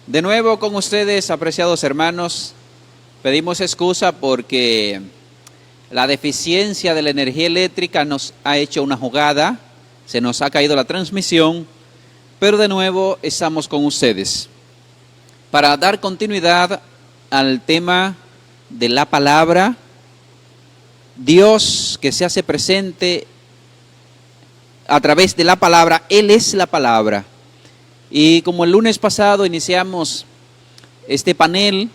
De nuevo con ustedes, apreciados hermanos, pedimos excusa porque la deficiencia de la energía eléctrica nos ha hecho una jugada, se nos ha caído la transmisión, pero de nuevo estamos con ustedes para dar continuidad al tema de la palabra, Dios que se hace presente a través de la palabra, Él es la palabra. Y como el lunes pasado iniciamos este panel,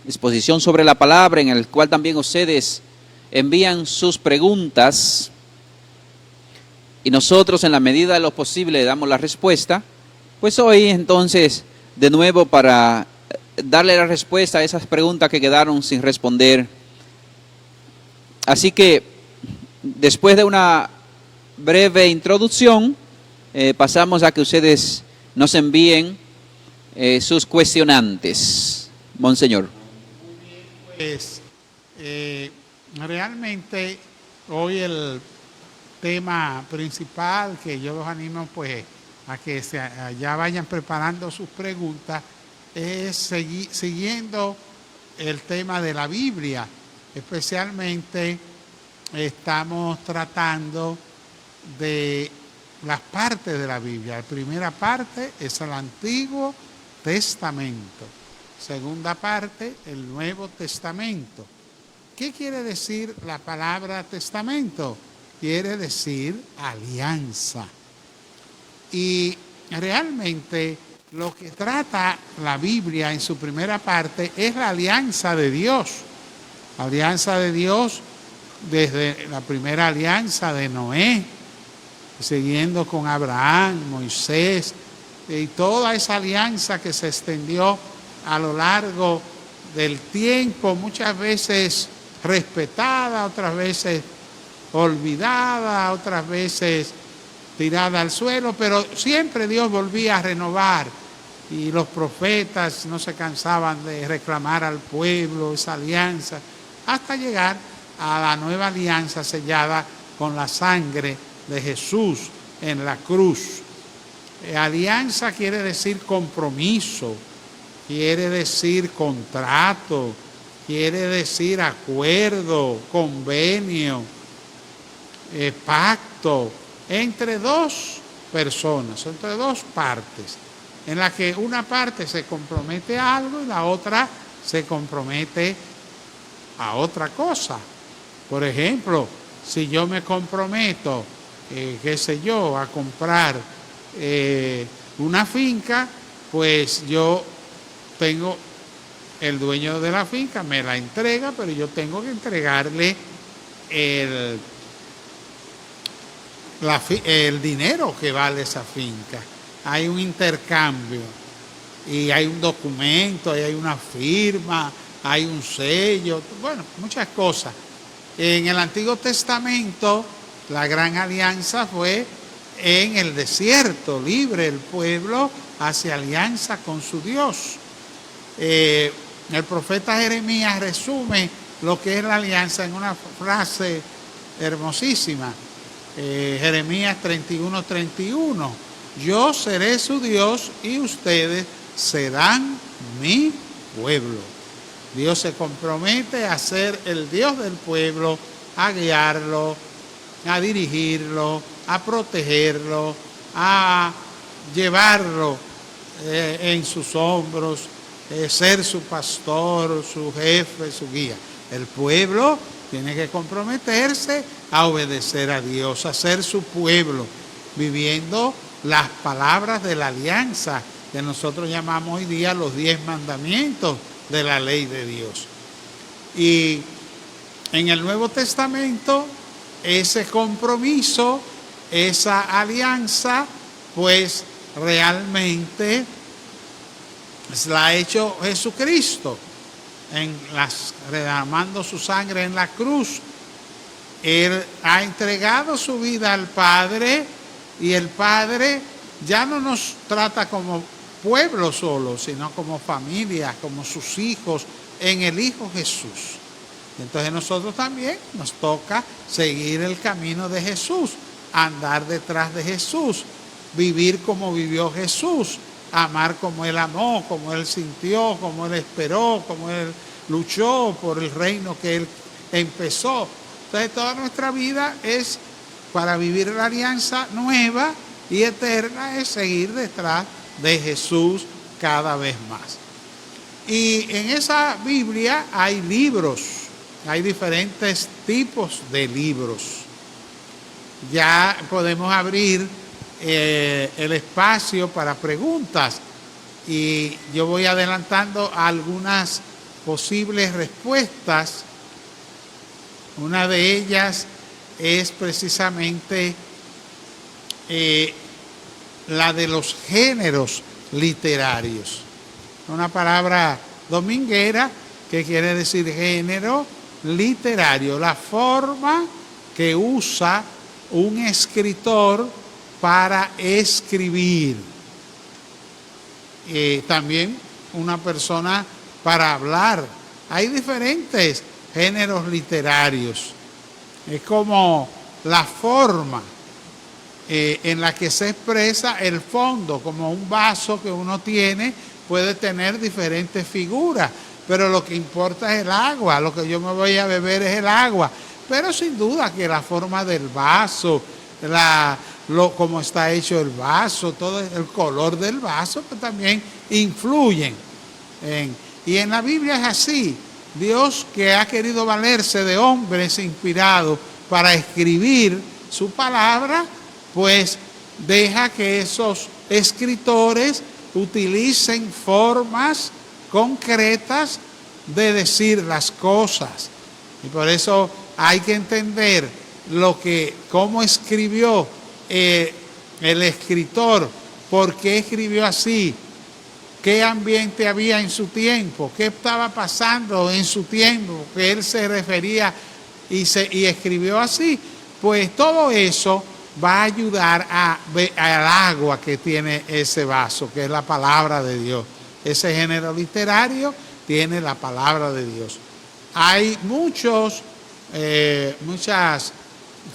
exposición sobre la palabra, en el cual también ustedes envían sus preguntas y nosotros en la medida de lo posible damos la respuesta, pues hoy entonces de nuevo para darle la respuesta a esas preguntas que quedaron sin responder. Así que después de una breve introducción, pasamos a que ustedes nos envíen sus cuestionantes. Monseñor. Pues realmente hoy el tema principal que yo los animo pues a que ya vayan preparando sus preguntas es siguiendo el tema de la Biblia. Especialmente estamos tratando de las partes de la Biblia. La primera parte es el Antiguo Testamento. Segunda parte, el Nuevo Testamento. ¿Qué quiere decir la palabra testamento? Quiere decir alianza. Y realmente lo que trata la Biblia en su primera parte es la alianza de Dios. La alianza de Dios desde la primera alianza de Noé, siguiendo con Abraham, Moisés, y toda esa alianza que se extendió a lo largo del tiempo, muchas veces respetada, otras veces olvidada, otras veces tirada al suelo, pero siempre Dios volvía a renovar y los profetas no se cansaban de reclamar al pueblo esa alianza, hasta llegar a la nueva alianza sellada con la sangre de Jesús en la cruz. Alianza quiere decir compromiso, quiere decir contrato, quiere decir acuerdo, convenio, pacto entre dos personas, entre dos partes, en la que una parte se compromete a algo y la otra se compromete a otra cosa. Por ejemplo, si yo me comprometo, a comprar una finca, pues yo tengo, el dueño de la finca me la entrega, pero yo tengo que entregarle el dinero que vale esa finca. Hay un intercambio y hay un documento, hay una firma, hay un sello, bueno, muchas cosas. En el Antiguo Testamento, la gran alianza fue en el desierto, libre el pueblo hace alianza con su Dios. El profeta Jeremías resume lo que es la alianza en una frase hermosísima. Jeremías 31:31. Yo seré su Dios y ustedes serán mi pueblo. Dios se compromete a ser el Dios del pueblo, a guiarlo, a dirigirlo, a protegerlo, a llevarlo en sus hombros, ser su pastor, su jefe, su guía. El pueblo tiene que comprometerse a obedecer a Dios, a ser su pueblo, viviendo las palabras de la alianza que nosotros llamamos hoy día los 10 mandamientos de la ley de Dios. Y en el Nuevo Testamento, ese compromiso, esa alianza, pues realmente la ha hecho Jesucristo, derramando su sangre en la cruz. Él ha entregado su vida al Padre y el Padre ya no nos trata como pueblo solo, sino como familia, como sus hijos en el Hijo Jesús. Entonces nosotros también nos toca seguir el camino de Jesús, andar detrás de Jesús, vivir como vivió Jesús, amar como Él amó, como Él sintió, como Él esperó, como Él luchó por el reino que Él empezó. Entonces toda nuestra vida es para vivir la alianza nueva y eterna, es seguir detrás de Jesús cada vez más. Y en esa Biblia hay libros, hay diferentes tipos de libros. Ya podemos abrir el espacio para preguntas y yo voy adelantando algunas posibles respuestas. Una de ellas es precisamente la de los géneros literarios. Una palabra dominguera que quiere decir género literario, la forma que usa un escritor para escribir. También una persona para hablar. Hay diferentes géneros literarios. Es como la forma en la que se expresa el fondo, como un vaso que uno tiene, puede tener diferentes figuras, pero lo que importa es el agua, lo que yo me voy a beber es el agua. Pero sin duda que la forma del vaso, cómo está hecho el vaso, todo el color del vaso, pues también influyen. Y en la Biblia es así. Dios, que ha querido valerse de hombres inspirados para escribir su palabra, pues deja que esos escritores utilicen formas concretas de decir las cosas. Y por eso hay que entender cómo escribió el escritor, por qué escribió así, qué ambiente había en su tiempo, qué estaba pasando en su tiempo, que él se refería y escribió así. Pues todo eso va a ayudar al agua que tiene ese vaso, que es la palabra de Dios. Ese género literario tiene la palabra de Dios. Hay muchas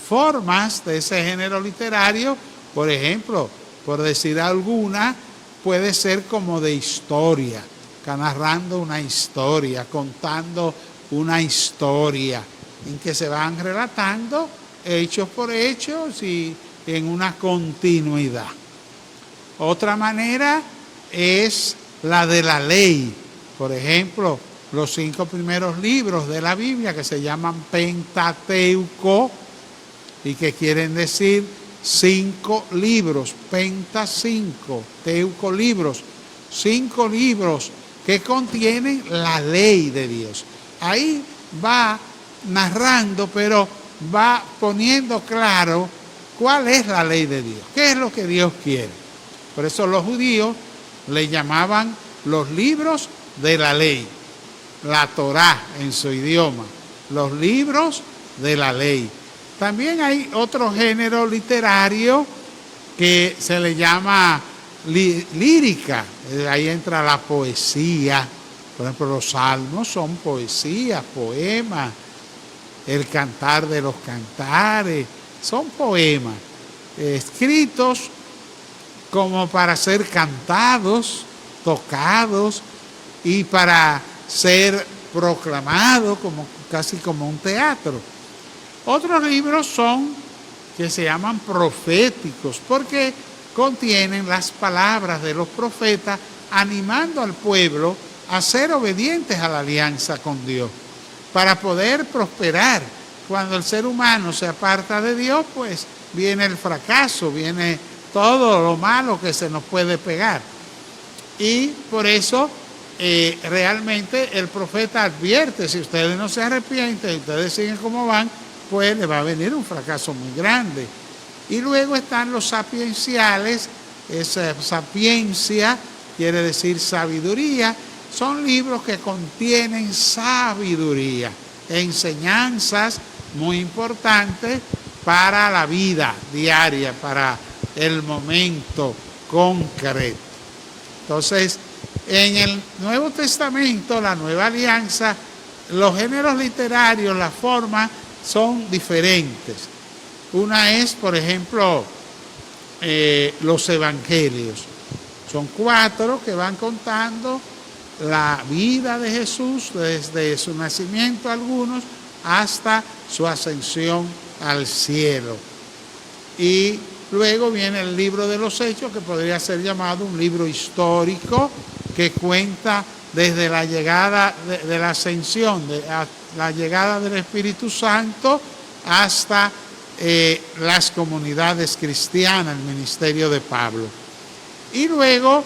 formas de ese género literario. Por ejemplo, por decir alguna, puede ser como de historia, narrando una historia, contando una historia, en que se van relatando hechos por hechos y en una continuidad. Otra manera es la de la ley. Por ejemplo, los 5 primeros libros de la Biblia, que se llaman Pentateuco y que quieren decir 5 libros, penta 5, teuco libros, 5 libros que contienen la ley de Dios. Ahí va narrando, pero va poniendo claro cuál es la ley de Dios, qué es lo que Dios quiere. Por eso los judíos le llamaban los libros de la ley, la Torá en su idioma, los libros de la ley. También hay otro género literario que se le llama lírica. Ahí entra la poesía. Por ejemplo, los salmos son poesías, poemas. El cantar de los cantares son poemas escritos como para ser cantados, tocados y para ser proclamados, casi como un teatro. Otros libros son que se llaman proféticos porque contienen las palabras de los profetas animando al pueblo a ser obedientes a la alianza con Dios para poder prosperar. Cuando el ser humano se aparta de Dios, pues viene el fracaso, viene todo lo malo que se nos puede pegar. Y por eso realmente el profeta advierte, si ustedes no se arrepienten, ustedes siguen como van, pues le va a venir un fracaso muy grande. Y luego están los sapienciales. Esa sapiencia quiere decir sabiduría. Son libros que contienen sabiduría, enseñanzas muy importantes para la vida diaria, para el momento concreto. Entonces, en el Nuevo Testamento, la Nueva Alianza, los géneros literarios, las formas son diferentes. Una es, por ejemplo, los evangelios. Son 4 que van contando la vida de Jesús desde su nacimiento algunos hasta su ascensión al cielo. Y luego viene el libro de los Hechos, que podría ser llamado un libro histórico, que cuenta desde la llegada de la ascensión, la llegada del Espíritu Santo hasta las comunidades cristianas, el ministerio de Pablo. Y luego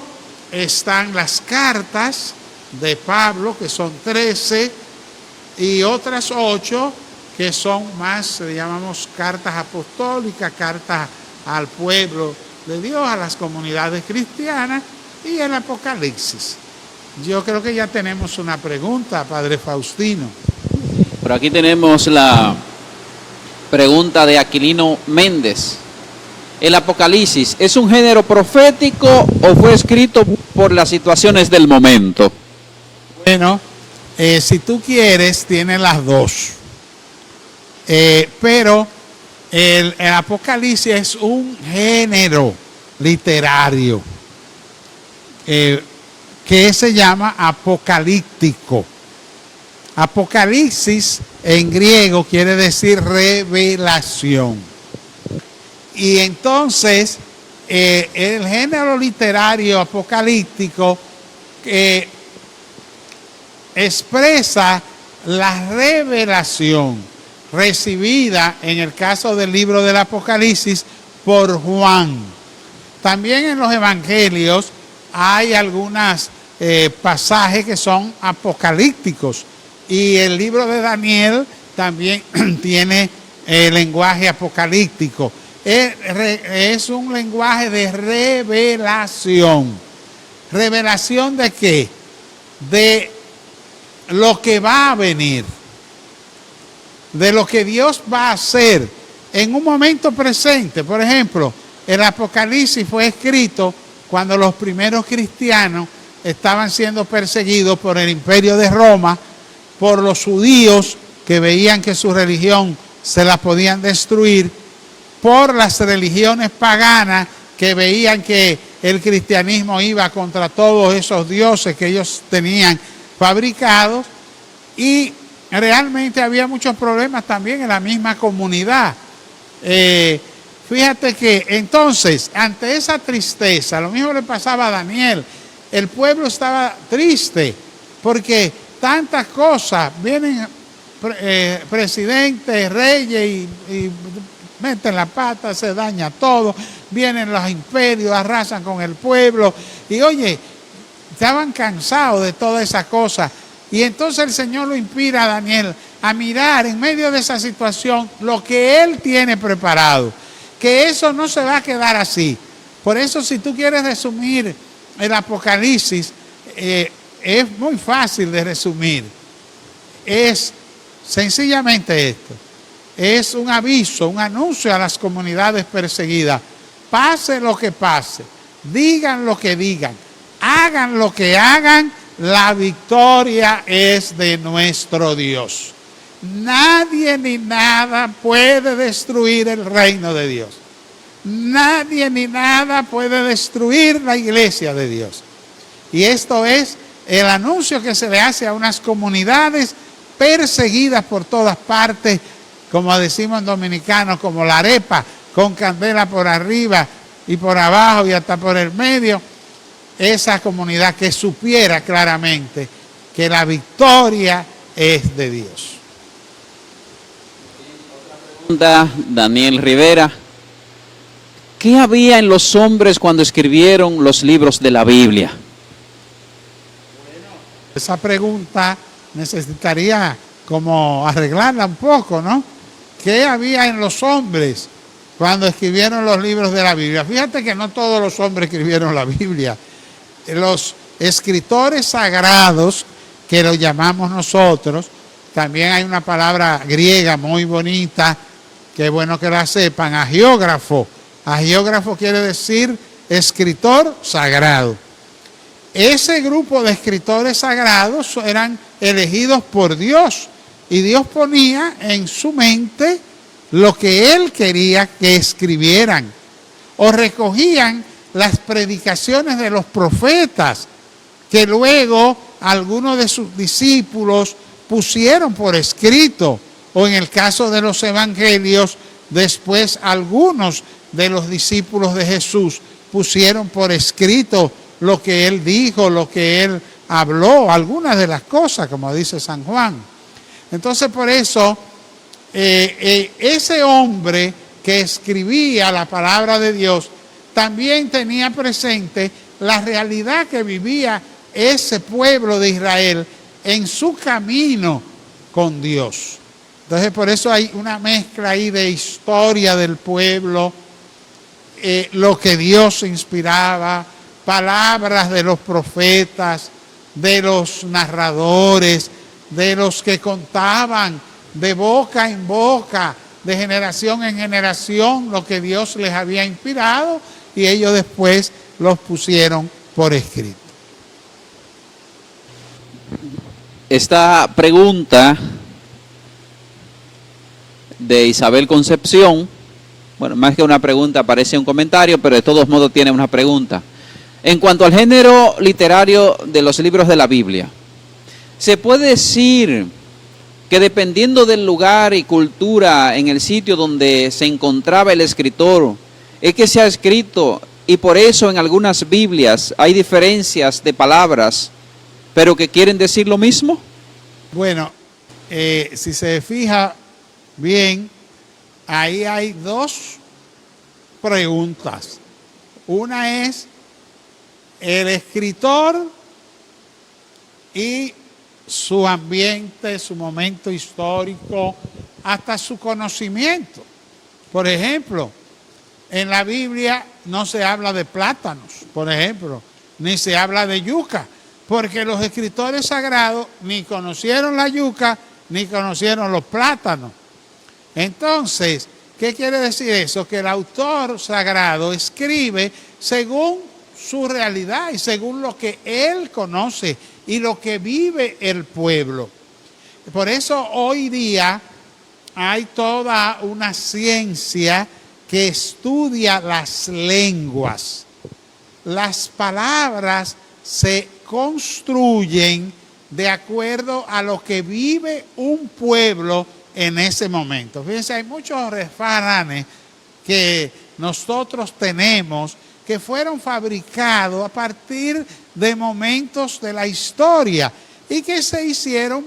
están las cartas de Pablo, que son 13, y otras 8 que son más, le llamamos cartas apostólicas, cartas al pueblo de Dios, a las comunidades cristianas, y el Apocalipsis. Yo creo que ya tenemos una pregunta, Padre Faustino. Por aquí tenemos la pregunta de Aquilino Méndez. ¿El Apocalipsis es un género profético o fue escrito por las situaciones del momento? Bueno, si tú quieres, tiene las dos. Pero el Apocalipsis es un género literario que se llama apocalíptico. Apocalipsis en griego quiere decir revelación. Y entonces el género literario apocalíptico expresa la revelación recibida en el caso del libro del Apocalipsis por Juan. También en los evangelios hay algunos pasajes que son apocalípticos, y el libro de Daniel también tiene lenguaje apocalíptico. Es un lenguaje de revelación. ¿Revelación de qué? De lo que va a venir, de lo que Dios va a hacer en un momento presente. Por ejemplo, el Apocalipsis fue escrito cuando los primeros cristianos estaban siendo perseguidos por el Imperio de Roma, por los judíos que veían que su religión se la podían destruir, por las religiones paganas que veían que el cristianismo iba contra todos esos dioses que ellos tenían fabricados, y realmente había muchos problemas también en la misma comunidad. Fíjate que entonces, ante esa tristeza, lo mismo le pasaba a Daniel. El pueblo estaba triste porque tantas cosas, vienen presidentes, reyes y meten la pata, se daña todo, vienen los imperios, arrasan con el pueblo, y oye, estaban cansados de todas esas cosas. Y entonces el Señor lo inspira a Daniel a mirar en medio de esa situación lo que Él tiene preparado, que eso no se va a quedar así. Por eso, si tú quieres resumir el Apocalipsis, es muy fácil de resumir. Es sencillamente esto. Es un aviso, un anuncio a las comunidades perseguidas. Pase lo que pase, digan lo que digan, hagan lo que hagan, la victoria es de nuestro Dios. Nadie ni nada puede destruir el reino de Dios. Nadie ni nada puede destruir la iglesia de Dios. Y esto es el anuncio que se le hace a unas comunidades perseguidas por todas partes, como decimos en dominicano, como la arepa, con candela por arriba y por abajo y hasta por el medio. Esa comunidad que supiera claramente que la victoria es de Dios. Pregunta Daniel Rivera. ¿Qué había en los hombres cuando escribieron los libros de la Biblia? Esa pregunta necesitaría como arreglarla un poco, ¿no? ¿Qué había en los hombres cuando escribieron los libros de la Biblia? Fíjate que no todos los hombres escribieron la Biblia. Los escritores sagrados, que lo llamamos nosotros, también hay una palabra griega muy bonita, que es bueno que la sepan, agiógrafo. Agiógrafo quiere decir escritor sagrado. Ese grupo de escritores sagrados eran elegidos por Dios, y Dios ponía en su mente lo que Él quería que escribieran, o recogían las predicaciones de los profetas, que luego algunos de sus discípulos pusieron por escrito, o en el caso de los evangelios, después algunos de los discípulos de Jesús pusieron por escrito lo que él dijo, lo que él habló, algunas de las cosas, como dice San Juan. Entonces, por eso, ese hombre que escribía la palabra de Dios también tenía presente la realidad que vivía ese pueblo de Israel en su camino con Dios. Entonces, por eso hay una mezcla ahí de historia del pueblo, lo que Dios inspiraba, palabras de los profetas, de los narradores, de los que contaban de boca en boca, de generación en generación, lo que Dios les había inspirado, y ellos después los pusieron por escrito. Esta pregunta de Isabel Concepción, bueno, más que una pregunta, parece un comentario, pero de todos modos tiene una pregunta. En cuanto al género literario de los libros de la Biblia, ¿se puede decir que dependiendo del lugar y cultura en el sitio donde se encontraba el escritor, es que se ha escrito, y por eso en algunas Biblias hay diferencias de palabras, pero que quieren decir lo mismo? Bueno, si se fija bien, ahí hay dos preguntas. Una es el escritor y su ambiente, su momento histórico, hasta su conocimiento. Por ejemplo, en la Biblia no se habla de plátanos, por ejemplo, ni se habla de yuca, porque los escritores sagrados ni conocieron la yuca, ni conocieron los plátanos. Entonces, ¿qué quiere decir eso? Que el autor sagrado escribe según su realidad y según lo que él conoce y lo que vive el pueblo. Por eso hoy día hay toda una ciencia que estudia las lenguas. Las palabras se construyen de acuerdo a lo que vive un pueblo en ese momento. Fíjense, hay muchos refranes que nosotros tenemos que fueron fabricados a partir de momentos de la historia y que se hicieron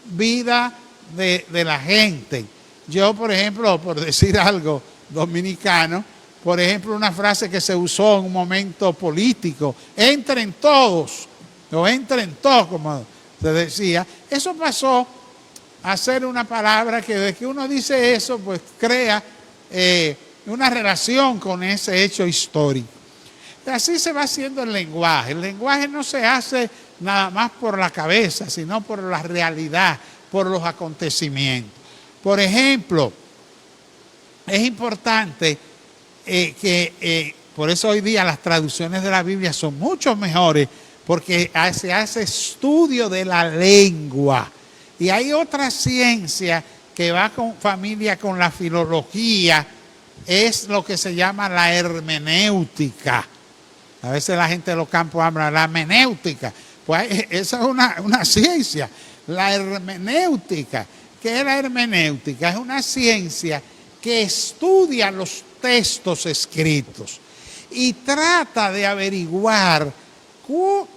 vida de la gente. Yo, por ejemplo, por decir algo dominicano, por ejemplo, una frase que se usó en un momento político, entren todos, o entren todos, como se decía, eso pasó a ser una palabra que desde que uno dice eso, pues crea una relación con ese hecho histórico. Así se va haciendo el lenguaje. El lenguaje no se hace nada más por la cabeza, sino por la realidad, por los acontecimientos. Por ejemplo, es importante por eso hoy día las traducciones de la Biblia son mucho mejores, porque se hace estudio de la lengua. Y hay otra ciencia que va con familia con la filología, es lo que se llama la hermenéutica. A veces la gente de los campos habla de la hermenéutica. Pues esa es una ciencia. La hermenéutica. ¿Qué es la hermenéutica? Es una ciencia que estudia los textos escritos y trata de averiguar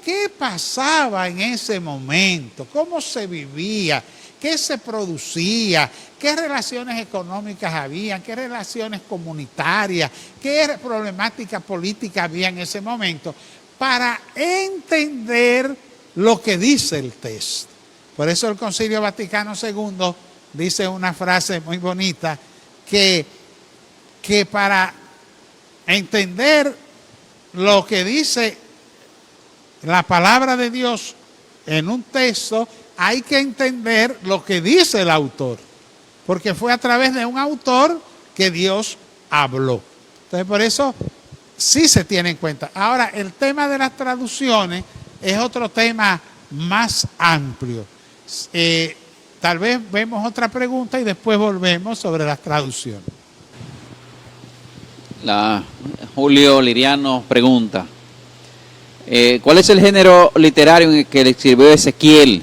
qué pasaba en ese momento, cómo se vivía, qué se producía, qué relaciones económicas había, qué relaciones comunitarias, qué problemática política había en ese momento, para entender lo que dice el texto. Por eso el Concilio Vaticano II dice una frase muy bonita, que para entender lo que dice la palabra de Dios en un texto, hay que entender lo que dice el autor, porque fue a través de un autor que Dios habló. Entonces, por eso sí se tiene en cuenta. Ahora, el tema de las traducciones es otro tema más amplio. Tal vez vemos otra pregunta y después volvemos sobre las traducciones. Julio Liriano pregunta, ¿cuál es el género literario en el que le escribió Ezequiel?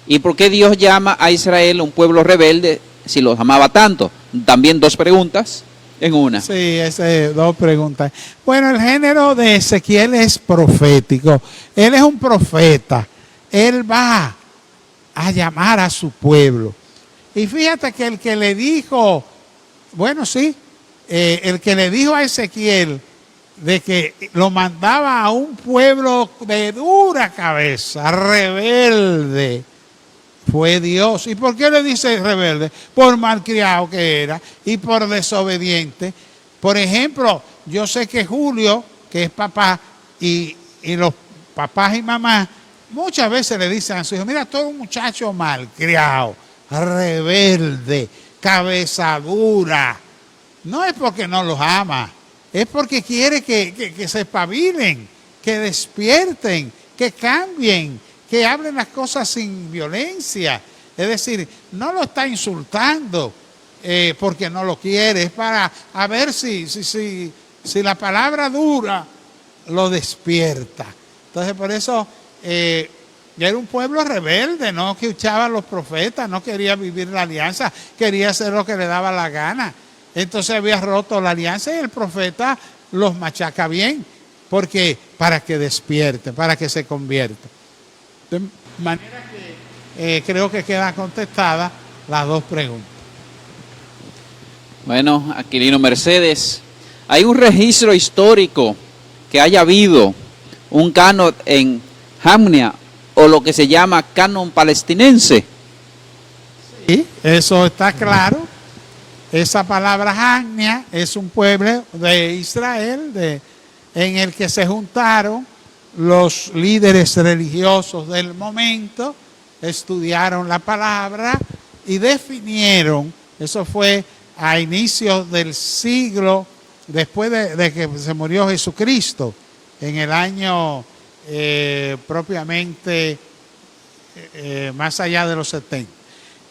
¿Y por qué Dios llama a Israel un pueblo rebelde si los amaba tanto? También dos preguntas en una. Sí, dos preguntas. Bueno, el género de Ezequiel es profético. Él es un profeta. Él va a llamar a su pueblo. Y fíjate que el que le dijo, bueno, sí, el que le dijo a Ezequiel de que lo mandaba a un pueblo de dura cabeza, rebelde, fue Dios. ¿Y por qué le dice rebelde? Por malcriado que era y por desobediente. Por ejemplo, yo sé que Julio, que es papá, y los papás y mamás, muchas veces le dicen a su hijo, mira, tú eres un muchacho malcriado, rebelde, cabeza dura. No es porque no los ama, es porque quiere que se espabilen, que despierten, que cambien, que hablen las cosas sin violencia. Es decir, no lo está insultando porque no lo quiere, es para a ver si la palabra dura lo despierta. Entonces, por eso era un pueblo rebelde, no escuchaba a los profetas, no quería vivir la alianza, quería hacer lo que le daba la gana. Entonces había roto la alianza y el profeta los machaca bien, porque para que despierten, para que se conviertan. De manera que creo que quedan contestadas las dos preguntas. Bueno, Aquilino Mercedes, ¿hay un registro histórico que haya habido un canon en Jamnia o lo que se llama canon palestinense? Sí, eso está claro. Esa palabra Jamnia es un pueblo de Israel en el que se juntaron los líderes religiosos del momento, estudiaron la palabra y definieron, eso fue a inicios del siglo, después de que se murió Jesucristo, en el año propiamente más allá de los 70.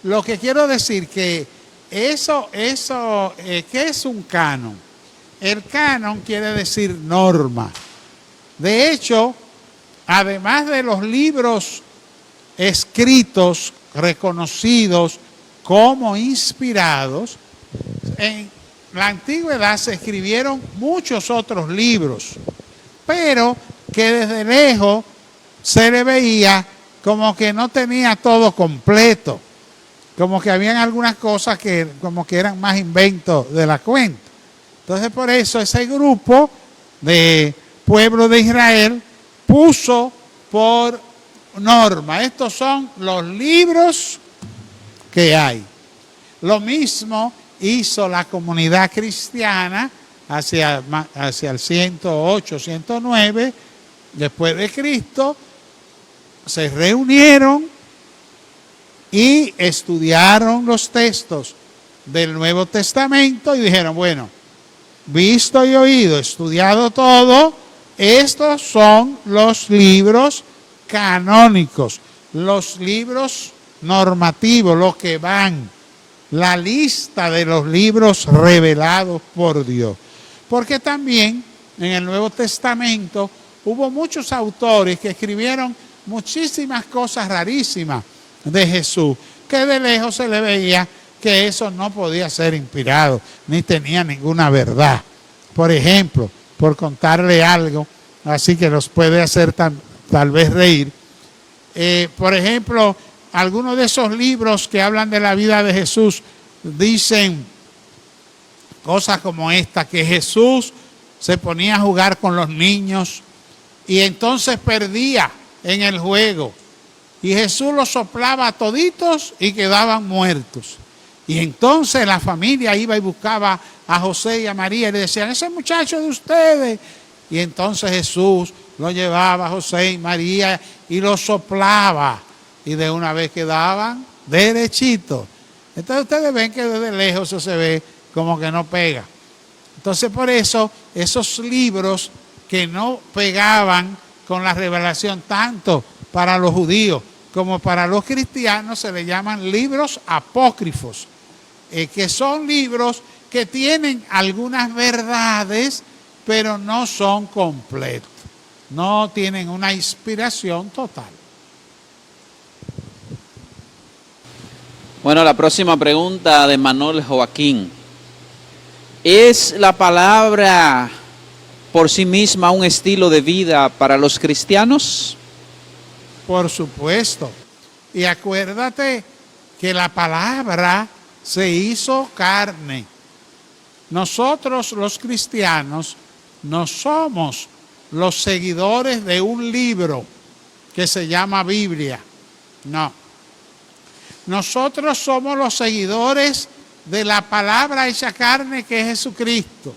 Lo que quiero decir que ¿qué es un canon? El canon quiere decir norma. De hecho, además de los libros escritos, reconocidos como inspirados, en la antigüedad se escribieron muchos otros libros, pero que desde lejos se le veía como que no tenía todo completo, como que habían algunas cosas que como que eran más inventos de la cuenta. Entonces por eso ese grupo de pueblo de Israel puso por norma, estos son los libros que hay. Lo mismo hizo la comunidad cristiana hacia el 108, 109 después de Cristo. Se reunieron y estudiaron los textos del Nuevo Testamento y dijeron, bueno, visto y oído, estudiado todo, estos son los libros canónicos, los libros normativos, los que van, la lista de los libros revelados por Dios. Porque también en el Nuevo Testamento hubo muchos autores que escribieron muchísimas cosas rarísimas de Jesús, que de lejos se le veía que eso no podía ser inspirado, ni tenía ninguna verdad. Por ejemplo, por contarle algo, así que nos puede hacer tal vez reír, por ejemplo, algunos de esos libros que hablan de la vida de Jesús dicen cosas como esta, que Jesús se ponía a jugar con los niños y entonces perdía en el juego. Y Jesús los soplaba a toditos y quedaban muertos. Y entonces la familia iba y buscaba a José y a María y le decían, ese muchacho de ustedes. Y entonces Jesús lo llevaba a José y María y lo soplaba. Y de una vez quedaban derechitos. Entonces ustedes ven que desde lejos eso se ve como que no pega. Entonces por eso esos libros que no pegaban con la revelación tanto para los judíos como para los cristianos se le llaman libros apócrifos, que son libros que tienen algunas verdades, pero no son completos. No tienen una inspiración total. Bueno, la próxima pregunta de Manuel Joaquín. ¿Es la palabra por sí misma un estilo de vida para los cristianos? Por supuesto. Y acuérdate que la palabra se hizo carne. Nosotros los cristianos no somos los seguidores de un libro que se llama Biblia. No. Nosotros somos los seguidores de la palabra hecha carne que es Jesucristo.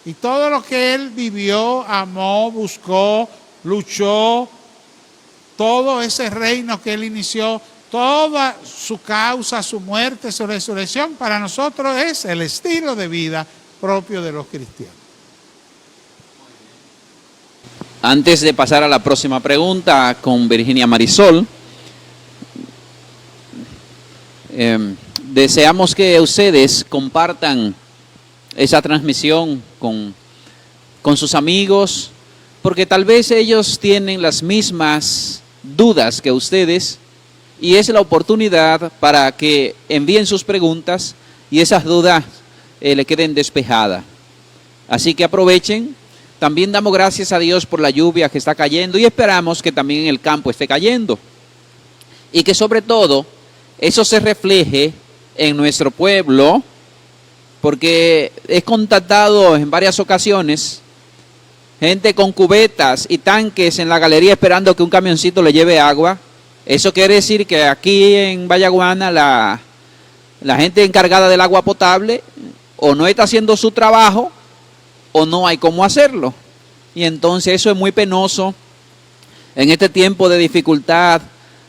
Y todo lo que Él vivió, amó, buscó, luchó, todo ese reino que Él inició, toda su causa, su muerte, su resurrección, para nosotros es el estilo de vida propio de los cristianos. Antes de pasar a la próxima pregunta con Virginia Marisol, deseamos que ustedes compartan esa transmisión con sus amigos, porque tal vez ellos tienen las mismas dudas que ustedes y es la oportunidad para que envíen sus preguntas y esas dudas le queden despejadas. Así que aprovechen. También damos gracias a Dios por la lluvia que está cayendo y esperamos que también en el campo esté cayendo. Y que sobre todo eso se refleje en nuestro pueblo, porque he contactado en varias ocasiones gente con cubetas y tanques en la galería esperando que un camioncito le lleve agua. Eso quiere decir que aquí en Vallaguana la gente encargada del agua potable o no está haciendo su trabajo o no hay cómo hacerlo. Y entonces eso es muy penoso en este tiempo de dificultad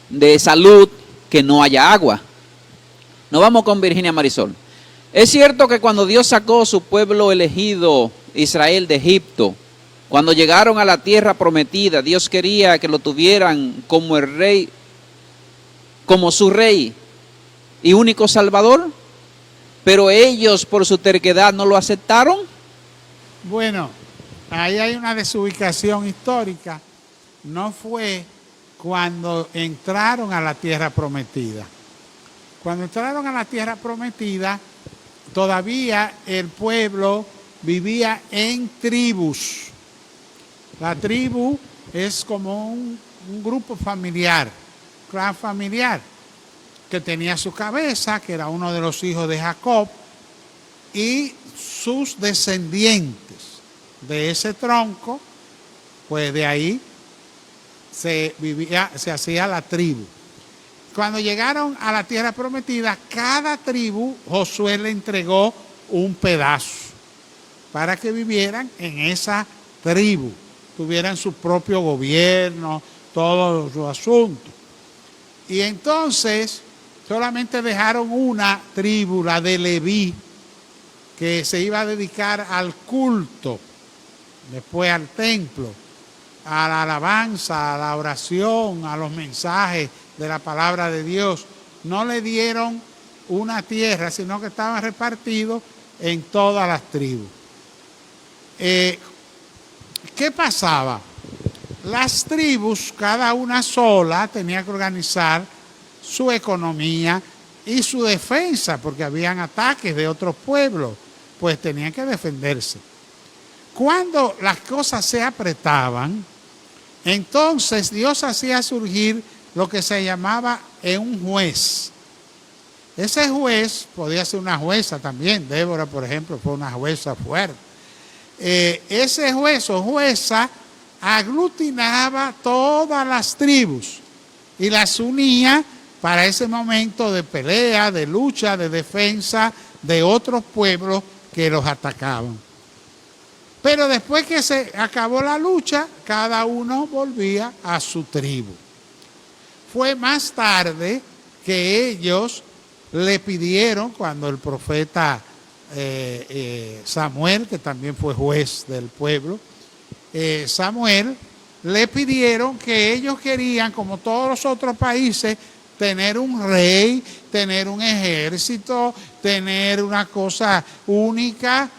de salud, que no haya agua. Nos vamos con Virginia Marisol. Es cierto que cuando Dios sacó su pueblo elegido, Israel, de Egipto, cuando llegaron a la tierra prometida, Dios quería que lo tuvieran como el rey, como su rey y único salvador, pero ellos por su terquedad no lo aceptaron. Bueno, ahí hay una desubicación histórica. No fue cuando entraron a la tierra prometida. Cuando entraron a la tierra prometida, todavía el pueblo vivía en tribus. La tribu es como un grupo familiar, clan familiar, que tenía su cabeza, que era uno de los hijos de Jacob, y sus descendientes de ese tronco, pues de ahí se hacía la tribu. Cuando llegaron a la tierra prometida, cada tribu Josué le entregó un pedazo para que vivieran en esa tribu, tuvieran su propio gobierno, todo su asunto. Y entonces solamente dejaron una tribu, la de Leví, que se iba a dedicar al culto, después al templo, a la alabanza, a la oración, a los mensajes de la palabra de Dios. No le dieron una tierra, sino que estaban repartidos en todas las tribus. ¿Qué pasaba? Las tribus, cada una sola, tenía que organizar su economía y su defensa, porque habían ataques de otros pueblos, pues tenían que defenderse. Cuando las cosas se apretaban, entonces Dios hacía surgir lo que se llamaba un juez. Ese juez podía ser una jueza también. Débora, por ejemplo, fue una jueza fuerte. Ese juez o jueza aglutinaba todas las tribus y las unía para ese momento de pelea, de lucha, de defensa de otros pueblos que los atacaban. Pero después que se acabó la lucha, cada uno volvía a su tribu. Fue más tarde que ellos le pidieron, cuando el profeta Samuel, que también fue juez del pueblo, Samuel, le pidieron que ellos querían, como todos los otros países, tener un rey, tener un ejército, tener una cosa única,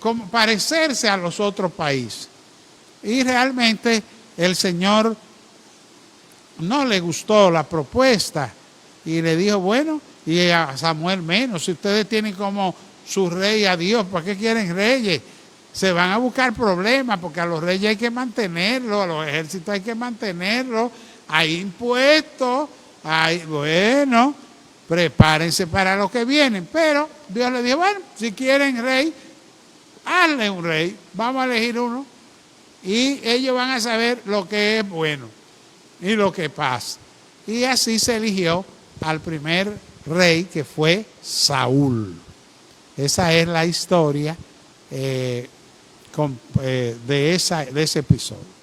como parecerse a los otros países. Y realmente el Señor no le gustó la propuesta y le dijo, bueno, y a Samuel menos, si ustedes tienen como su rey a Dios, ¿para qué quieren reyes? Se van a buscar problemas porque a los reyes hay que mantenerlos, a los ejércitos hay que mantenerlos, hay impuestos, bueno, prepárense para lo que vienen. Pero Dios le dijo, bueno, si quieren rey, hazle un rey, vamos a elegir uno y ellos van a saber lo que es bueno y lo que pasa. Y así se eligió al primer rey, que fue Saúl. Esa es la historia de ese episodio.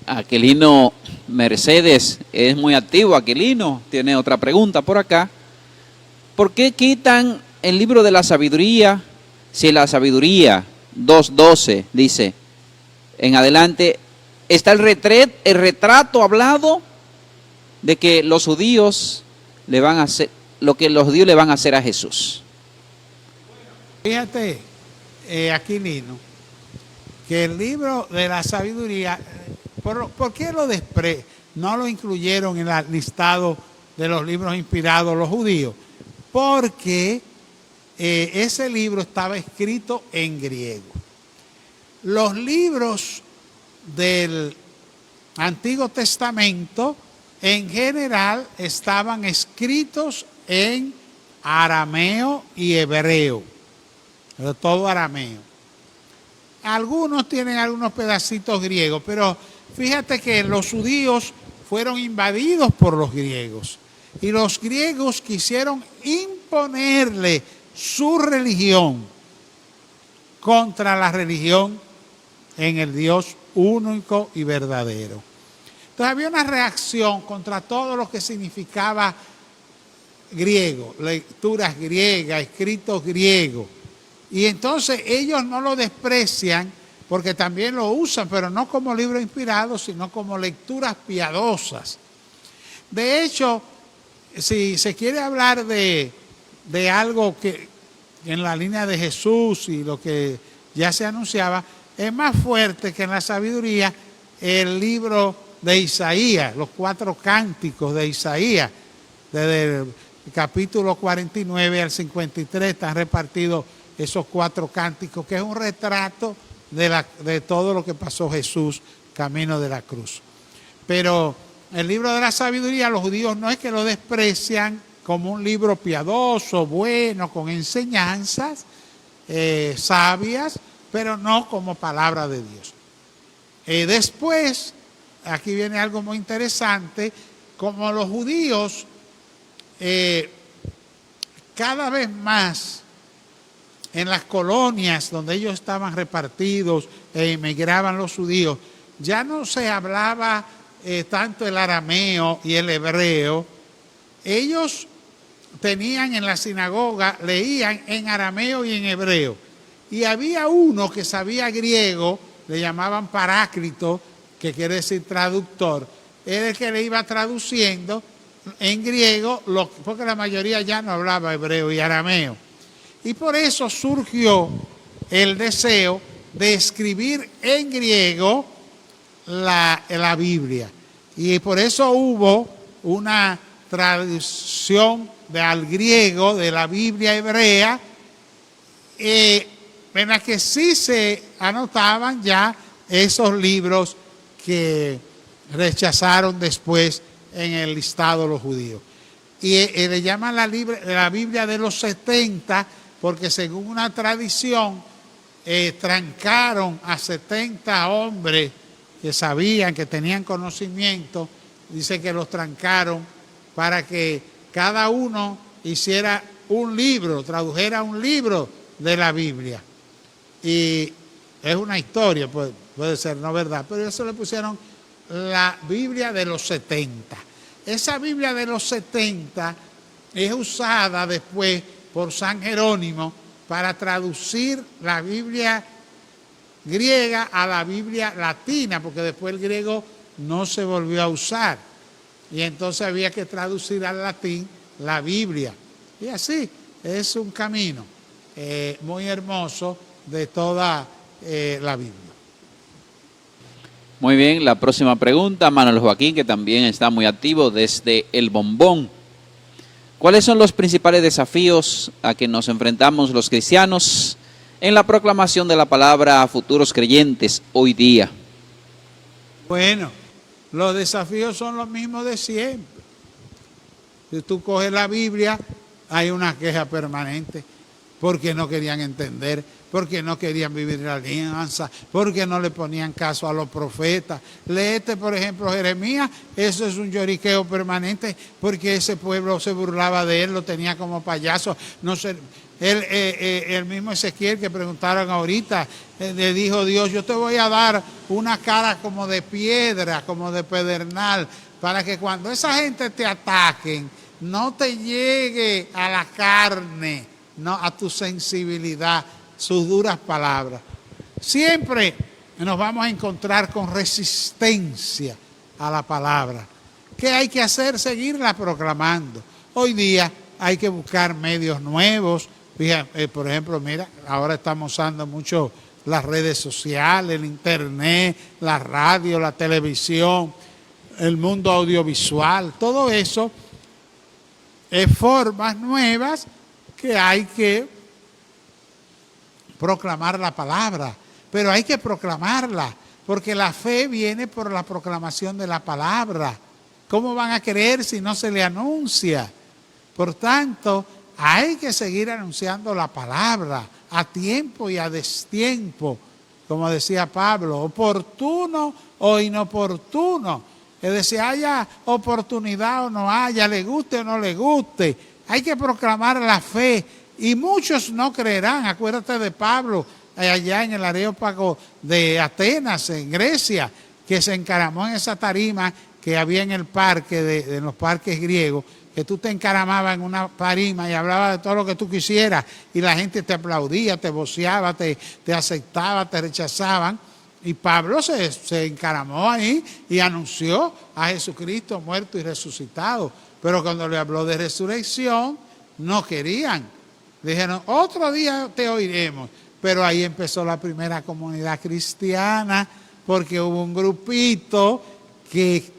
Aquilino Mercedes es muy activo. Aquilino tiene otra pregunta por acá. ¿Por qué quitan el libro de la sabiduría si la sabiduría 2:12 dice en adelante está el retrato hablado de que los judíos le van a hacer lo que los judíos le van a hacer a Jesús? Fíjate, Aquilino, que el libro de la sabiduría, ¿por qué no lo incluyeron en el listado de los libros inspirados los judíos? Porque ese libro estaba escrito en griego. Los libros del Antiguo Testamento en general estaban escritos en arameo y hebreo, pero todo arameo. Algunos tienen algunos pedacitos griegos, pero fíjate que los judíos fueron invadidos por los griegos y los griegos quisieron imponerle su religión contra la religión en el Dios único y verdadero. Entonces había una reacción contra todo lo que significaba griego, lecturas griegas, escritos griegos. Y entonces ellos no lo desprecian porque también lo usan, pero no como libro inspirado, sino como lecturas piadosas. De hecho, si se quiere hablar de algo que en la línea de Jesús y lo que ya se anunciaba, es más fuerte que en la sabiduría el libro de Isaías, los 4 cánticos de Isaías, desde el capítulo 49 al 53 están repartidos esos 4 cánticos, que es un retrato de todo lo que pasó Jesús camino de la cruz. Pero el libro de la sabiduría, los judíos no es que lo desprecian como un libro piadoso, bueno, con enseñanzas sabias, pero no como palabra de Dios. Después, aquí viene algo muy interesante, como los judíos cada vez más en las colonias donde ellos estaban repartidos e emigraban los judíos, ya no se hablaba tanto el arameo y el hebreo. Ellos tenían en la sinagoga, leían en arameo y en hebreo. Y había uno que sabía griego, le llamaban Paráclito, que quiere decir traductor. Era el que le iba traduciendo en griego, porque la mayoría ya no hablaba hebreo y arameo. Y por eso surgió el deseo de escribir en griego la Biblia. Y por eso hubo una traducción al griego de la Biblia hebrea, en la que sí se anotaban ya esos libros que rechazaron después en el listado los judíos. Y le llaman la Biblia de los 70, porque según una tradición trancaron a 70 hombres que sabían, que tenían conocimiento. Dice que los trancaron para que cada uno hiciera un libro, tradujera un libro de la Biblia. Y es una historia, puede ser no verdad, pero eso le pusieron la Biblia de los 70. Esa Biblia de los 70 es usada después por San Jerónimo para traducir la Biblia griega a la Biblia latina, porque después el griego no se volvió a usar. y entonces había que traducir al latín la Biblia. Y así es un camino muy hermoso de toda la Biblia. Muy bien, la próxima pregunta, Manuel Joaquín, que también está muy activo desde El Bombón. ¿Cuáles son los principales desafíos a que nos enfrentamos los cristianos en la proclamación de la palabra a futuros creyentes hoy día? Bueno, los desafíos son los mismos de siempre. Si tú coges la Biblia, hay una queja permanente, porque no querían entender, porque no querían vivir la alianza, porque no le ponían caso a los profetas. Léete, por ejemplo, Jeremías, eso es un lloriqueo permanente, porque ese pueblo se burlaba de él, lo tenía como payaso. No sé, el mismo Ezequiel que preguntaron ahorita, le dijo Dios, yo te voy a dar una cara como de piedra, como de pedernal, para que cuando esa gente te ataquen, no te llegue a la carne, no a tu sensibilidad, sus duras palabras. Siempre nos vamos a encontrar con resistencia a la palabra. ¿Qué hay que hacer? Seguirla proclamando. Hoy día hay que buscar medios nuevos. Fíjate, por ejemplo, mira, ahora estamos usando mucho las redes sociales, el internet, la radio, la televisión, el mundo audiovisual, todo eso es formas nuevas que hay que proclamar la palabra, pero hay que proclamarla, porque la fe viene por la proclamación de la palabra. ¿Cómo van a creer si no se le anuncia? Por tanto, hay que seguir anunciando la palabra a tiempo y a destiempo, como decía Pablo, oportuno o inoportuno. Es decir, haya oportunidad o no haya, le guste o no le guste. Hay que proclamar la fe y muchos no creerán. Acuérdate de Pablo allá en el Areópago de Atenas, en Grecia, que se encaramó en esa tarima que había en el parque, en los parques griegos, que tú te encaramabas en una tarima y hablabas de todo lo que tú quisieras y la gente te aplaudía, te voceaba, te aceptaba, te rechazaban. Y Pablo se encaramó ahí y anunció a Jesucristo muerto y resucitado. Pero cuando le habló de resurrección, no querían. Dijeron, otro día te oiremos. Pero ahí empezó la primera comunidad cristiana, porque hubo un grupito que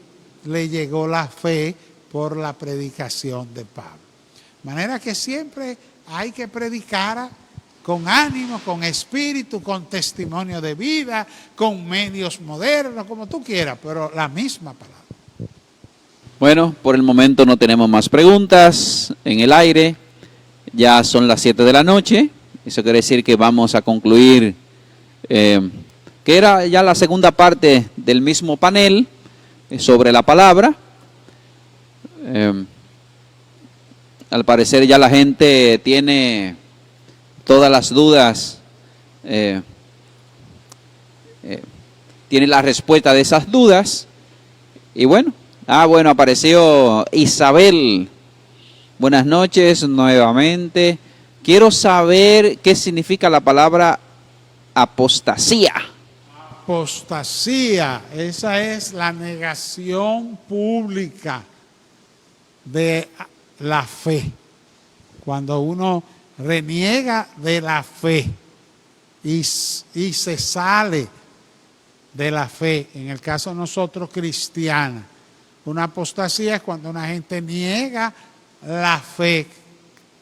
le llegó la fe por la predicación de Pablo. De manera que siempre hay que predicar con ánimo, con espíritu, con testimonio de vida, con medios modernos, como tú quieras, pero la misma palabra. Bueno, por el momento no tenemos más preguntas en el aire. Ya son las 7 de la noche. Eso quiere decir que vamos a concluir, que era ya la segunda parte del mismo panel sobre la palabra. Al parecer ya la gente tiene todas las dudas, tiene la respuesta de esas dudas. Y bueno, apareció Isabel. Buenas noches nuevamente. Quiero saber qué significa la palabra apostasía. Apostasía, esa es la negación pública de la fe. Cuando uno reniega de la fe y se sale de la fe, en el caso de nosotros cristianos, una apostasía es cuando una gente niega la fe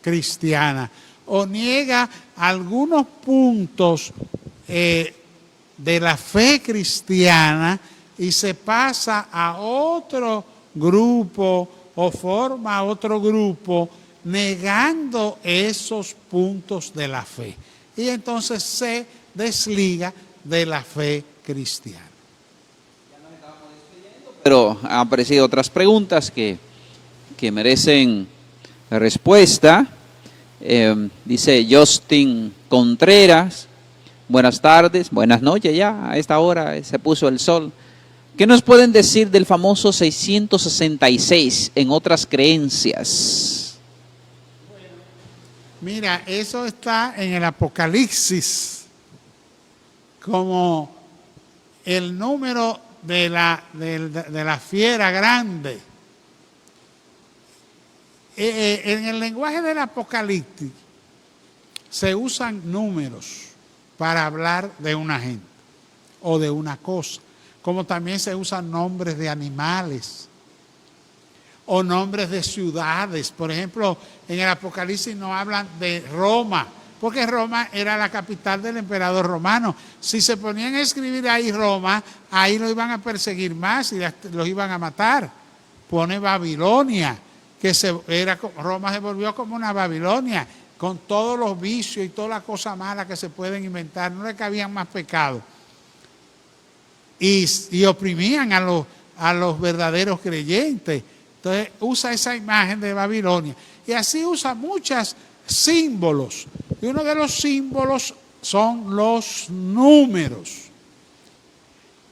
cristiana o niega algunos puntos de la fe cristiana y se pasa a otro grupo o forma otro grupo negando esos puntos de la fe. Y entonces se desliga de la fe cristiana. Pero han aparecido otras preguntas que merecen respuesta. Dice Justin Contreras, buenas tardes, buenas noches ya, a esta hora se puso el sol. ¿Qué nos pueden decir del famoso 666 en otras creencias? Mira, eso está en el Apocalipsis como el número de la fiera grande. En el lenguaje del Apocalipsis se usan números para hablar de una gente o de una cosa, como también se usan nombres de animales o nombres de ciudades. Por ejemplo, en el Apocalipsis no hablan de Roma, porque Roma era la capital del emperador romano. Si se ponían a escribir ahí Roma, ahí lo iban a perseguir más y los iban a matar. Pone Babilonia, Roma se volvió como una Babilonia, con todos los vicios y todas las cosas malas que se pueden inventar. No le cabían más pecados. Y oprimían a los verdaderos creyentes. Entonces usa esa imagen de Babilonia. Y así usa muchos símbolos. Y uno de los símbolos son los números.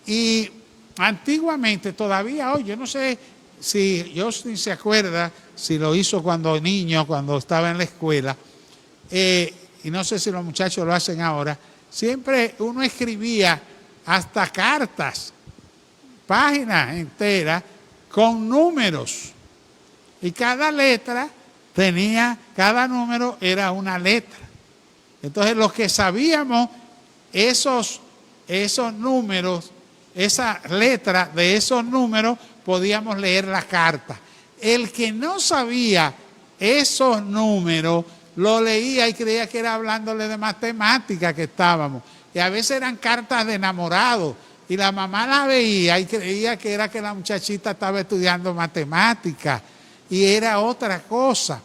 Y antiguamente, todavía hoy, yo no sé si Justin se acuerda, si lo hizo cuando niño, cuando estaba en la escuela, y no sé si los muchachos lo hacen ahora, siempre uno escribía hasta cartas, páginas enteras, con números. Y cada número era una letra. Entonces los que sabíamos esos números, esa letra de esos números, podíamos leer la carta. El que no sabía esos números, lo leía y creía que era hablándole de matemática que estábamos. Y a veces eran cartas de enamorados. Y la mamá la veía y creía que era que la muchachita estaba estudiando matemática. Y era otra cosa.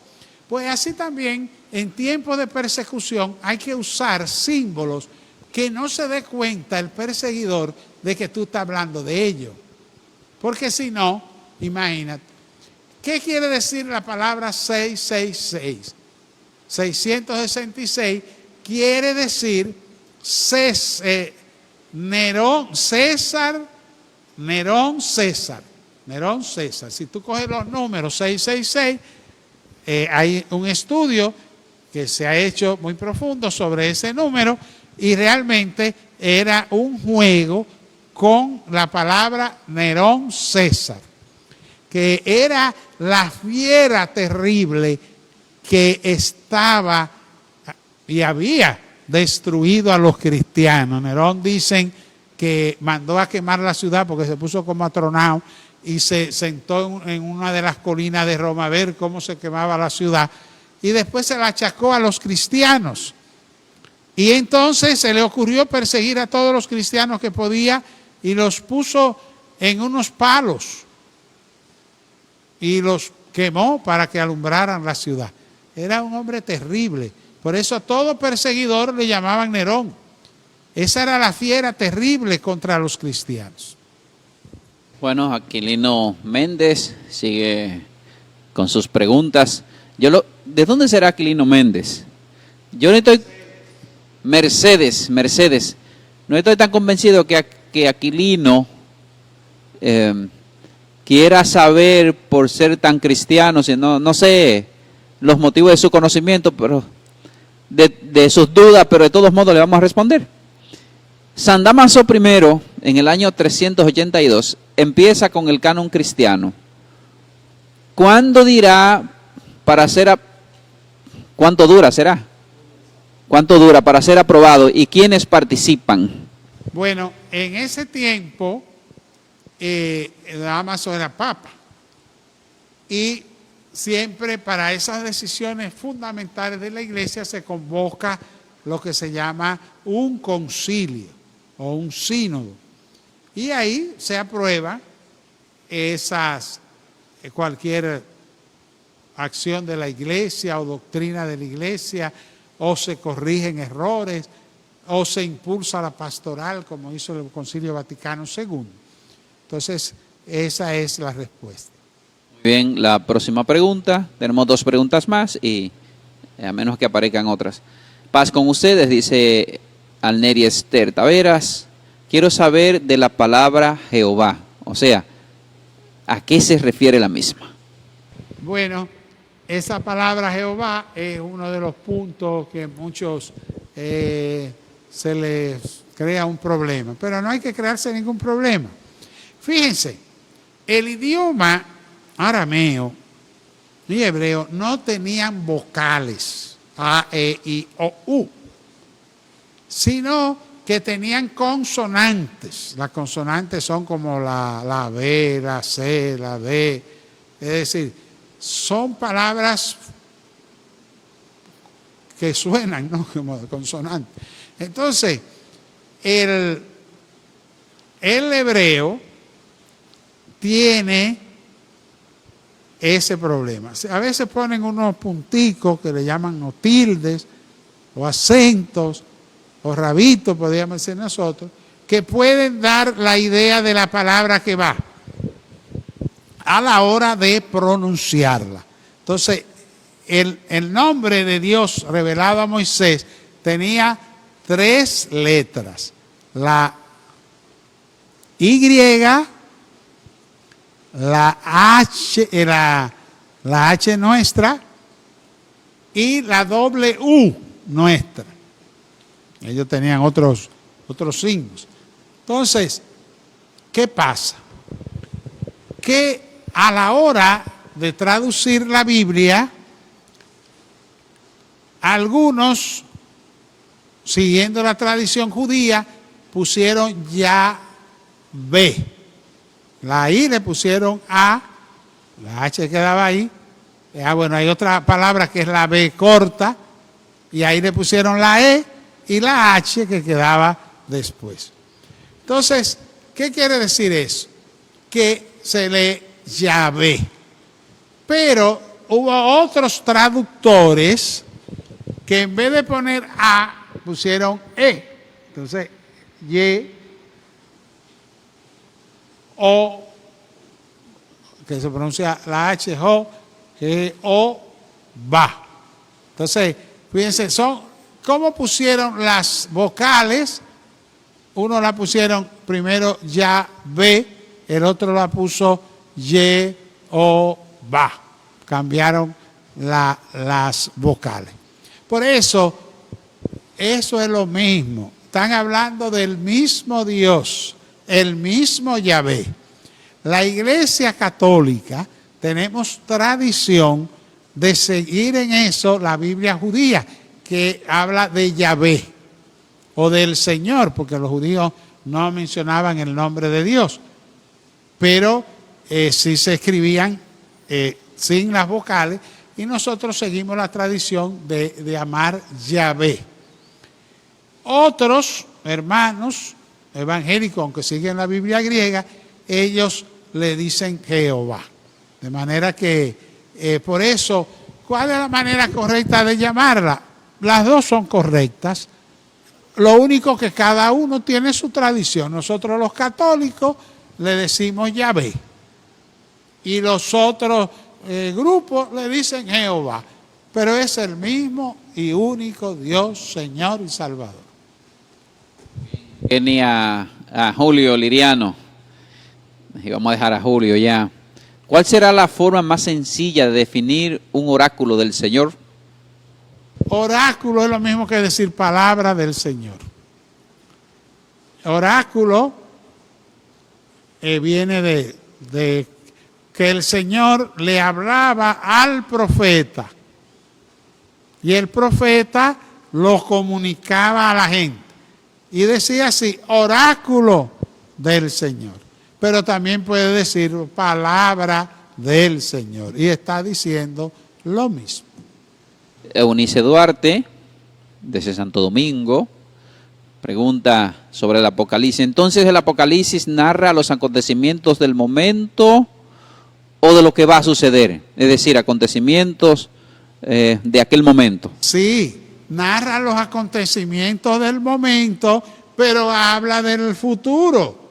Pues así también, en tiempos de persecución, hay que usar símbolos que no se dé cuenta el perseguidor de que tú estás hablando de ellos. Porque si no, imagínate. ¿Qué quiere decir la palabra 666? 666 quiere decir Nerón César. Si tú coges los números 666, hay un estudio que se ha hecho muy profundo sobre ese número y realmente era un juego con la palabra Nerón César, que era la fiera terrible que estaba y había destruido a los cristianos. Nerón dicen que mandó a quemar la ciudad porque se puso como atronado y se sentó en una de las colinas de Roma a ver cómo se quemaba la ciudad y después se la achacó a los cristianos. Y entonces se le ocurrió perseguir a todos los cristianos que podía y los puso en unos palos y los quemó para que alumbraran la ciudad. Era un hombre terrible. Por eso a todo perseguidor le llamaban Nerón. Esa era la fiera terrible contra los cristianos. Bueno, Aquilino Méndez sigue con sus preguntas. ¿De dónde será Aquilino Méndez? Yo no estoy... Mercedes. No estoy tan convencido que Aquilino quiera saber por ser tan cristiano, no sé los motivos de su conocimiento, pero de sus dudas, pero de todos modos le vamos a responder. San Dámaso I, en el año 382, empieza con el canon cristiano. ¿Cuándo dirá para ser... ¿Cuánto dura será? ¿Cuánto dura para ser aprobado y quiénes participan? Bueno, en ese tiempo Dámaso era papa y siempre para esas decisiones fundamentales de la iglesia se convoca lo que se llama un concilio o un sínodo y ahí se aprueba cualquier acción de la iglesia o doctrina de la iglesia, o se corrigen errores, o se impulsa la pastoral, como hizo el Concilio Vaticano II. Entonces, esa es la respuesta. Muy bien, la próxima pregunta. Tenemos 2 preguntas más y a menos que aparezcan otras. Paz con ustedes, dice Alneri Esther Taveras. Quiero saber de la palabra Jehová, o sea, ¿a qué se refiere la misma? Bueno, esa palabra Jehová es uno de los puntos que muchos se les crea un problema, pero no hay que crearse ningún problema. Fíjense, el idioma arameo y hebreo no tenían vocales A, E, I, O, U, sino que tenían consonantes. Las consonantes son como la B, la C, la D. Es decir, son palabras que suenan, ¿no? Como consonantes. Entonces, el hebreo tiene ese problema. A veces ponen unos punticos que le llaman o tildes, o acentos, o rabitos, podríamos decir nosotros, que pueden dar la idea de la palabra que va a la hora de pronunciarla. Entonces, el nombre de Dios revelado a Moisés tenía 3 letras. La Y, la H nuestra y la doble U nuestra. Ellos tenían otros signos. Entonces, ¿qué pasa? Que a la hora de traducir la Biblia, algunos, siguiendo la tradición judía, pusieron Yahvé. La I le pusieron A, la H quedaba ahí. Bueno, hay otra palabra que es la B corta, y ahí le pusieron la E y la H que quedaba después. Entonces, ¿qué quiere decir eso? Que se lee Yahvé. Pero hubo otros traductores que en vez de poner A, pusieron E. Entonces, Y, O, que se pronuncia la H, O, que O, va. Entonces, fíjense, ¿cómo pusieron las vocales? Uno la pusieron primero Yahvé, el otro la puso Ye, O, va. Cambiaron las vocales. Por eso es lo mismo. Están hablando del mismo Dios, el mismo Yahvé. La Iglesia Católica tenemos tradición de seguir en eso la Biblia judía, que habla de Yahvé o del Señor, porque los judíos no mencionaban el nombre de Dios, pero sí se escribían sin las vocales, y nosotros seguimos la tradición de llamar Yahvé. Otros hermanos evangélicos, aunque siguen la Biblia griega, ellos le dicen Jehová. De manera que, por eso, ¿cuál es la manera correcta de llamarla? Las dos son correctas. Lo único que cada uno tiene su tradición. Nosotros los católicos le decimos Yahvé. Y los otros grupos le dicen Jehová. Pero es el mismo y único Dios, Señor y Salvador. Ni a Julio Liriano, y vamos a dejar a Julio ya. ¿Cuál será la forma más sencilla de definir un oráculo del Señor? Oráculo es lo mismo que decir palabra del Señor. Oráculo viene de que el Señor le hablaba al profeta y el profeta lo comunicaba a la gente y decía así, oráculo del Señor. Pero también puede decir palabra del Señor y está diciendo lo mismo. Eunice Duarte, desde Santo Domingo, pregunta sobre el Apocalipsis. Entonces, ¿el Apocalipsis narra los acontecimientos del momento o de lo que va a suceder? Es decir, acontecimientos de aquel momento. Sí, narra los acontecimientos del momento, pero habla del futuro,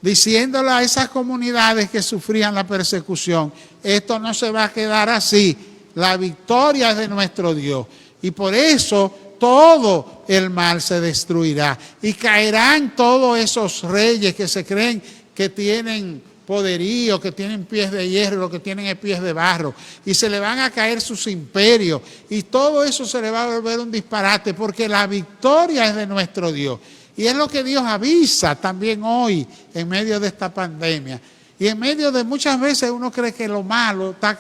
diciéndole a esas comunidades que sufrían la persecución, esto no se va a quedar así, la victoria es de nuestro Dios. Y por eso todo el mal se destruirá y caerán todos esos reyes que se creen que tienen poderío, que tienen pies de hierro, que tienen pies de barro, y se le van a caer sus imperios, y todo eso se le va a volver un disparate, porque la victoria es de nuestro Dios. Y es lo que Dios avisa también hoy, en medio de esta pandemia. Y en medio de muchas veces uno cree que lo malo está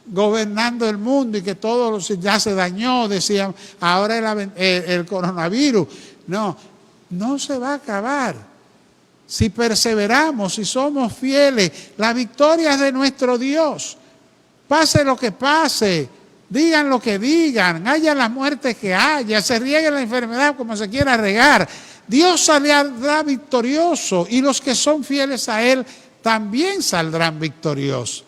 gobernando el mundo y que todo ya se dañó, decían, ahora el coronavirus. No, no se va a acabar. Si perseveramos, si somos fieles, la victoria es de nuestro Dios. Pase lo que pase, digan lo que digan, haya las muertes que haya, se riegue la enfermedad como se quiera regar, Dios saldrá victorioso y los que son fieles a Él también saldrán victoriosos.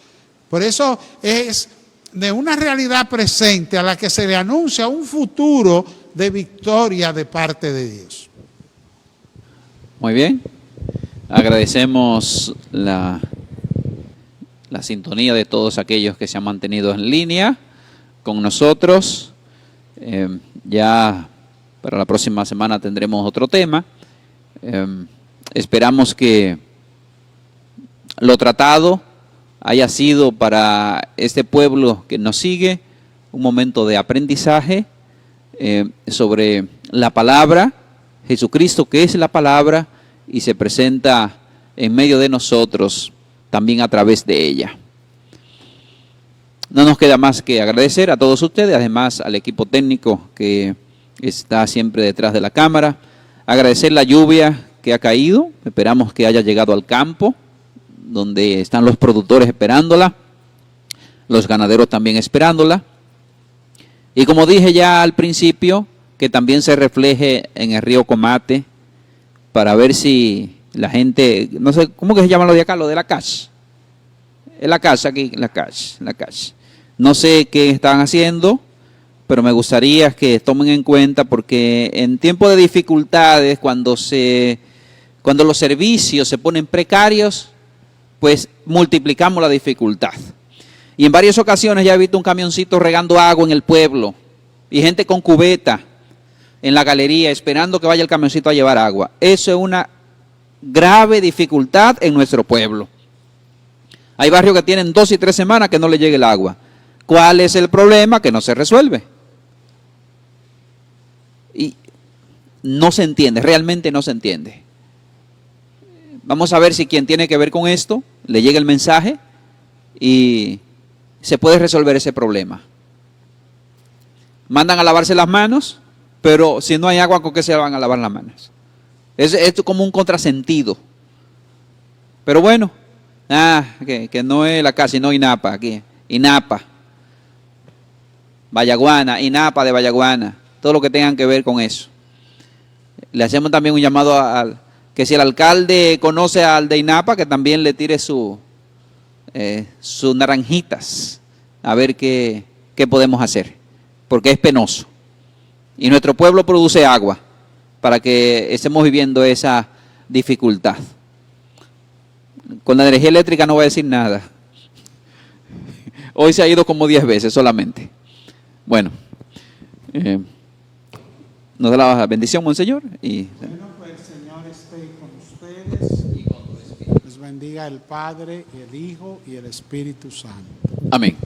Por eso es de una realidad presente a la que se le anuncia un futuro de victoria de parte de Dios. Muy bien. Agradecemos la sintonía de todos aquellos que se han mantenido en línea con nosotros. Ya para la próxima semana tendremos otro tema. Esperamos que lo tratado haya sido para este pueblo que nos sigue un momento de aprendizaje sobre la palabra, Jesucristo que es la palabra y se presenta en medio de nosotros también a través de ella. No nos queda más que agradecer a todos ustedes, además al equipo técnico que está siempre detrás de la cámara, agradecer la lluvia que ha caído, esperamos que haya llegado al campo, donde están los productores esperándola, los ganaderos también esperándola, y como dije ya al principio, que también se refleje en el río Comate, para ver si la gente, no sé, ¿cómo que se llama lo de acá? Lo de la cash. Es la cash aquí, la cash. No sé qué están haciendo, pero me gustaría que tomen en cuenta porque en tiempos de dificultades, cuando los servicios se ponen precarios, pues multiplicamos la dificultad. Y en varias ocasiones ya he visto un camioncito regando agua en el pueblo y gente con cubeta en la galería esperando que vaya el camioncito a llevar agua. Eso es una grave dificultad en nuestro pueblo. Hay barrios que tienen 2 y 3 semanas que no le llegue el agua. ¿Cuál es el problema? Que no se resuelve. Y no se entiende, realmente no se entiende. Vamos a ver si quien tiene que ver con esto le llega el mensaje y se puede resolver ese problema. Mandan a lavarse las manos, pero si no hay agua, ¿con qué se van a lavar las manos? Esto es como un contrasentido. Pero bueno, que no es la casa, sino INAPA aquí. INAPA, Vallaguana, INAPA de Vallaguana, todo lo que tengan que ver con eso. Le hacemos también un llamado que si el alcalde conoce al de INAPA, que también le tire sus naranjitas, a ver qué podemos hacer, porque es penoso. Y nuestro pueblo produce agua para que estemos viviendo esa dificultad. Con la energía eléctrica no voy a decir nada. Hoy se ha ido como 10 veces solamente. Bueno, nos da la bendición, monseñor. Y bueno, pues el Señor esté con ustedes y con tu espíritu. Les bendiga el Padre, el Hijo y el Espíritu Santo. amén.